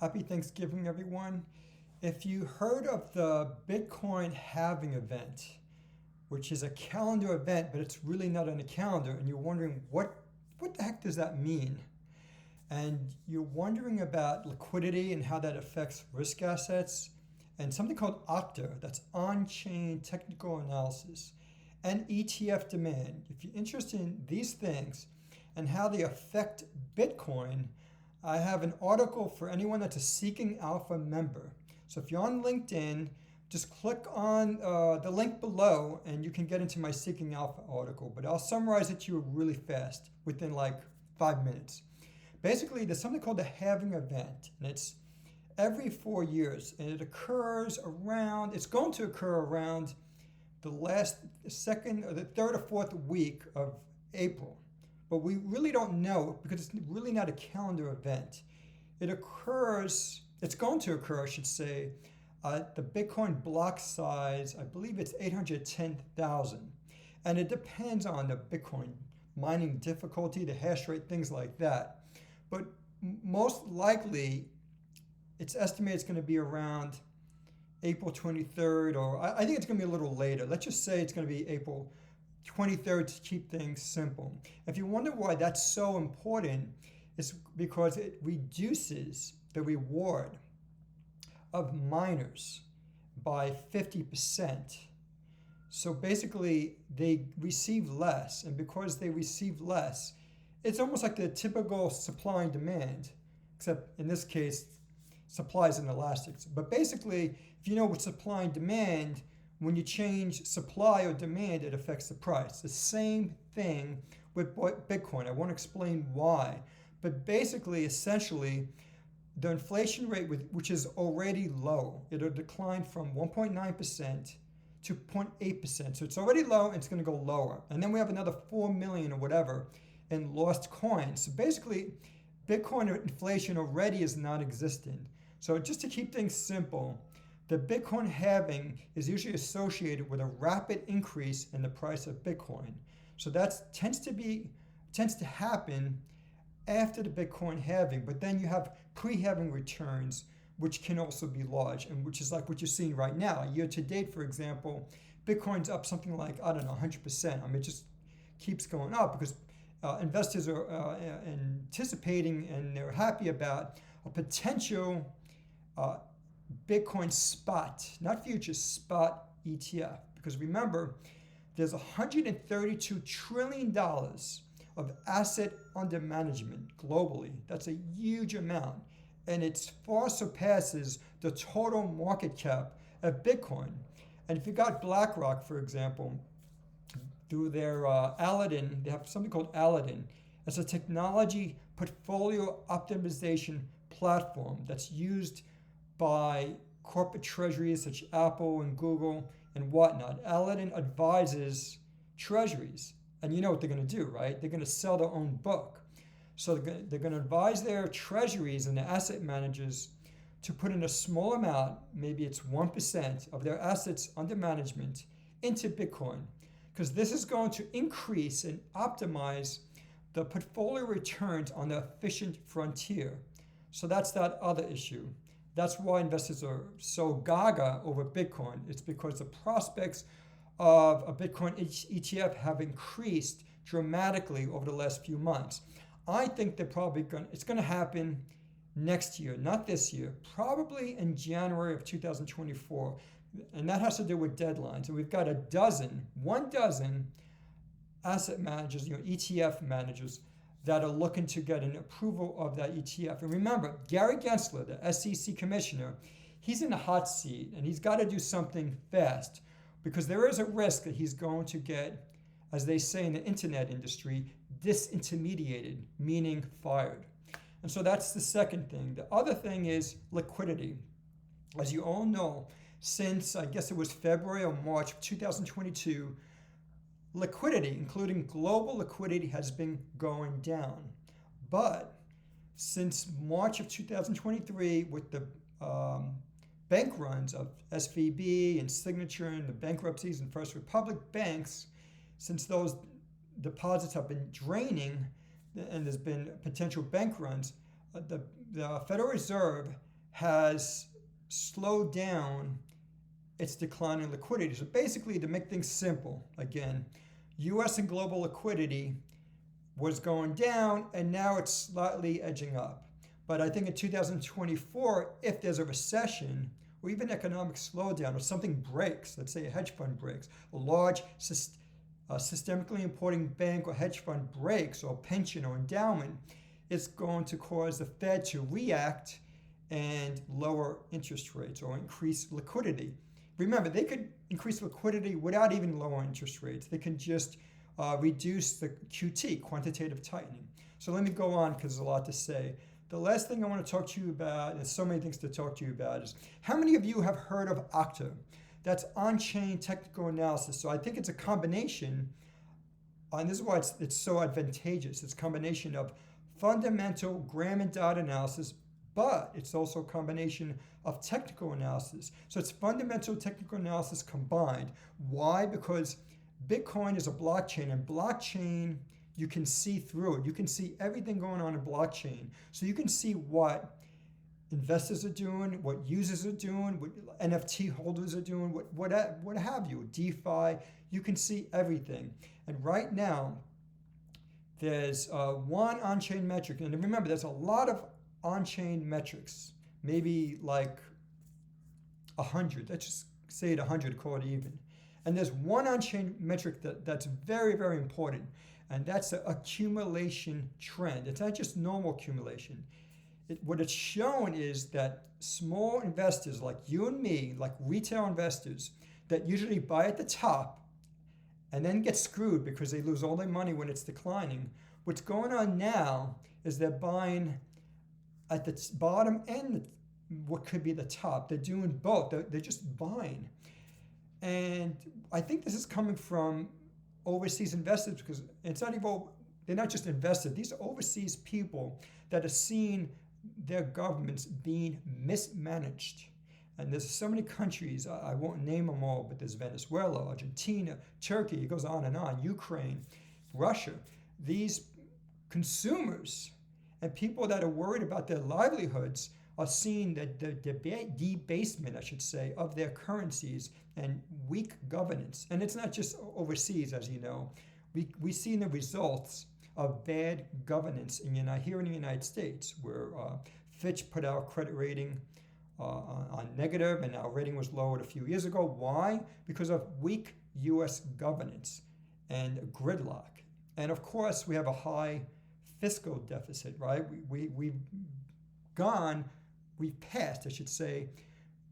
Happy Thanksgiving, everyone. If you heard of the Bitcoin halving event, which is a calendar event, but it's really not on a calendar, and you're wondering what the heck does that mean? And you're wondering about liquidity and how that affects risk assets, and something called Octa, that's on-chain technical analysis, and ETF demand. If you're interested in these things and how they affect Bitcoin, I have an article for anyone that's a Seeking Alpha member. So if you're on LinkedIn, just click on the link below and you can get into my Seeking Alpha article. But I'll summarize it to you really fast within like 5 minutes. Basically, there's something called the halving event, and it's every 4 years, and it's going to occur around the second or the third or fourth week of April. But we really don't know because it's really not a calendar event. It's going to occur, I should say, the Bitcoin block size, I believe it's 810,000. And it depends on the Bitcoin mining difficulty, the hash rate, things like that. But most likely, it's estimated it's going to be around April 23rd, or I think it's going to be a little later. Let's just say it's going to be April 23rd to keep things simple. If you wonder why that's so important, it's because it reduces the reward of miners by 50%. So basically, they receive less, and because they receive less, it's almost like the typical supply and demand, except in this case, supply is inelastic. But basically, if you know what supply and demand, when you change supply or demand, it affects the price. The same thing with Bitcoin. I won't explain why. But basically, essentially, the inflation rate, which is already low, it'll decline from 1.9% to 0.8%. So it's already low and it's going to go lower. And then we have another 4 million or whatever in lost coins. So basically, Bitcoin inflation already is not existent. So just to keep things simple, the Bitcoin halving is usually associated with a rapid increase in the price of Bitcoin. So that tends to happen after the Bitcoin halving, but then you have pre-halving returns, which can also be large, and which is like what you're seeing right now. Year to date, for example, Bitcoin's up something like, 100%. I mean, it just keeps going up because investors are anticipating and they're happy about a potential Bitcoin spot, not futures, spot ETF. Because remember, there's $132 trillion of asset under management globally. That's a huge amount. And it far surpasses the total market cap of Bitcoin. And if you got BlackRock, for example, through their Aladdin, they have something called Aladdin. It's a technology portfolio optimization platform that's used by corporate treasuries such as Apple and Google and whatnot. Aladdin advises treasuries, and you know what they're going to do, right? They're going to sell their own book. So they're going to advise their treasuries and their asset managers to put in a small amount, maybe it's 1% of their assets under management, into Bitcoin, because this is going to increase and optimize the portfolio returns on the efficient frontier. So that's that other issue. That's why investors are so gaga over Bitcoin. It's because the prospects of a Bitcoin ETF have increased dramatically over the last few months. I think it's going to happen next year, not this year, probably in January of 2024. And that has to do with deadlines. And we've got 1 dozen asset managers, ETF managers, that are looking to get an approval of that ETF. And remember, Gary Gensler, the SEC commissioner, he's in the hot seat and he's got to do something fast because there is a risk that he's going to get, as they say in the internet industry, disintermediated, meaning fired. And so that's the second thing. The other thing is liquidity. As you all know, since I guess it was February or March of 2022, liquidity, including global liquidity, has been going down. But since March of 2023, with the bank runs of SVB and Signature and the bankruptcies and First Republic banks, since those deposits have been draining and there's been potential bank runs, the Federal Reserve has slowed down its decline in liquidity. So basically, to make things simple, again, US and global liquidity was going down, and now it's slightly edging up. But I think in 2024, if there's a recession or even economic slowdown or something breaks, let's say a hedge fund breaks, a large systemically important bank or hedge fund breaks, or pension or endowment, it's going to cause the Fed to react and lower interest rates or increase liquidity. Remember, they could increase liquidity without even lowering interest rates. They can just reduce the QT, quantitative tightening. So let me go on because there's a lot to say. The last thing I want to talk to you about, there's so many things to talk to you about, is how many of you have heard of Octa? That's on-chain technical analysis. So I think it's a combination, and this is why it's so advantageous. It's a combination of fundamental gram and dot analysis, but it's also a combination of technical analysis. So it's fundamental technical analysis combined. Why? Because Bitcoin is a blockchain, and blockchain, you can see through it. You can see everything going on in blockchain. So you can see what investors are doing, what users are doing, what NFT holders are doing, what have you, DeFi. You can see everything. And right now, there's one on-chain metric. And remember, there's a lot of on-chain metrics, maybe like 100. Let's just say it 100, call it even. And there's one on-chain metric that's very, very important, and that's the accumulation trend. It's not just normal accumulation. What it's shown is that small investors like you and me, like retail investors, that usually buy at the top and then get screwed because they lose all their money when it's declining. What's going on now is they're buying at the bottom and what could be the top. They're doing both. They're just buying. And I think this is coming from overseas investors, because it's not even, they're not just investors. These are overseas people that are seeing their governments being mismanaged. And there's so many countries, I won't name them all, but there's Venezuela, Argentina, Turkey, it goes on and on, Ukraine, Russia. These consumers and people that are worried about their livelihoods are seeing that the debasement, I should say, of their currencies and weak governance. And it's not just overseas, as you know. We see the results of bad governance here in the United States, where Fitch put our credit rating on negative, and our rating was lowered a few years ago. Why? Because of weak U.S. governance and gridlock. And of course, we have a high fiscal deficit, right? We've passed, I should say,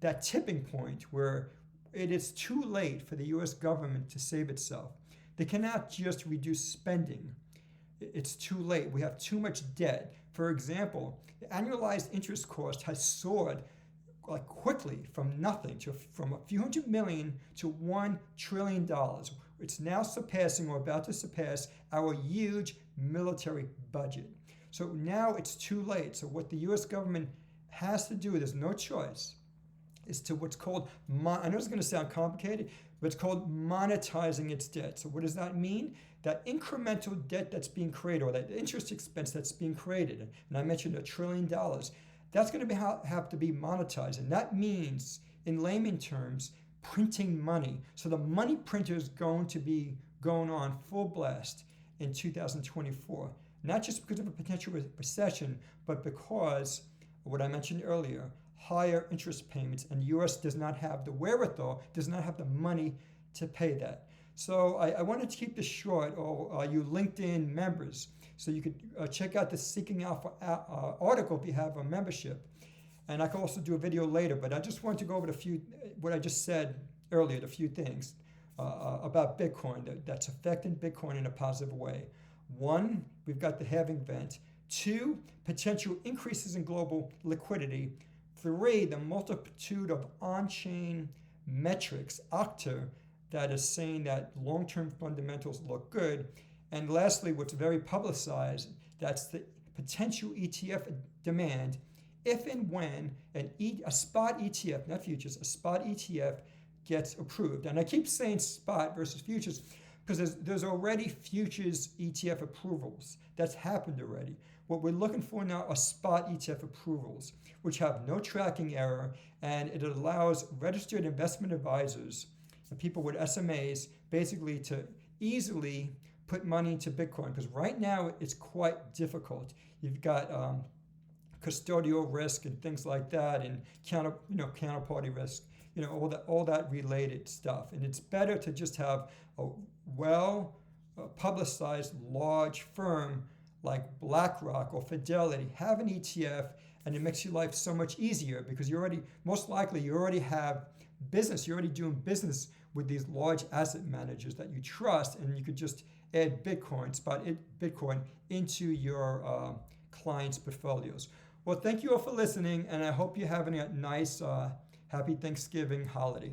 that tipping point where it is too late for the U.S. government to save itself. They cannot just reduce spending. It's too late. We have too much debt. For example, the annualized interest cost has soared like quickly from nothing from a few hundred million to $1 trillion. It's now surpassing or about to surpass our huge military budget. So now it's too late. So what the U.S. government has to do, there's no choice, is to what's called, I know it's going to sound complicated, but it's called monetizing its debt. So what does that mean? That incremental debt that's being created, or that interest expense that's being created, and I mentioned $1 trillion, that's going to have to be monetized. And that means, in layman terms, printing money. So the money printer is going to be going on full blast in 2024, not just because of a potential recession, but because what I mentioned earlier, higher interest payments, and the U.S. does not have the wherewithal, does not have the money to pay that. So I wanted to keep this short. Or you LinkedIn members, so you could check out the Seeking Alpha article if you have a membership. And I can also do a video later, but I just want to go over what I just said earlier, the few things about Bitcoin that's affecting Bitcoin in a positive way. One, we've got the halving event. Two, potential increases in global liquidity. Three, the multitude of on-chain metrics, Octa, that is saying that long-term fundamentals look good. And lastly, what's very publicized, that's the potential ETF demand if and when a spot ETF, not futures, a spot ETF gets approved. And I keep saying spot versus futures because there's already futures ETF approvals. That's happened already. What we're looking for now are spot ETF approvals, which have no tracking error, and it allows registered investment advisors and people with SMAs basically to easily put money into Bitcoin, because right now it's quite difficult. You've got custodial risk and things like that, and counterparty risk, all that related stuff. And it's better to just have a well publicized large firm like BlackRock or Fidelity have an ETF, and it makes your life so much easier because you already have business. You're already doing business with these large asset managers that you trust, and you could just add Bitcoin into your clients' portfolios. Well, thank you all for listening, and I hope you're having a nice, happy Thanksgiving holiday.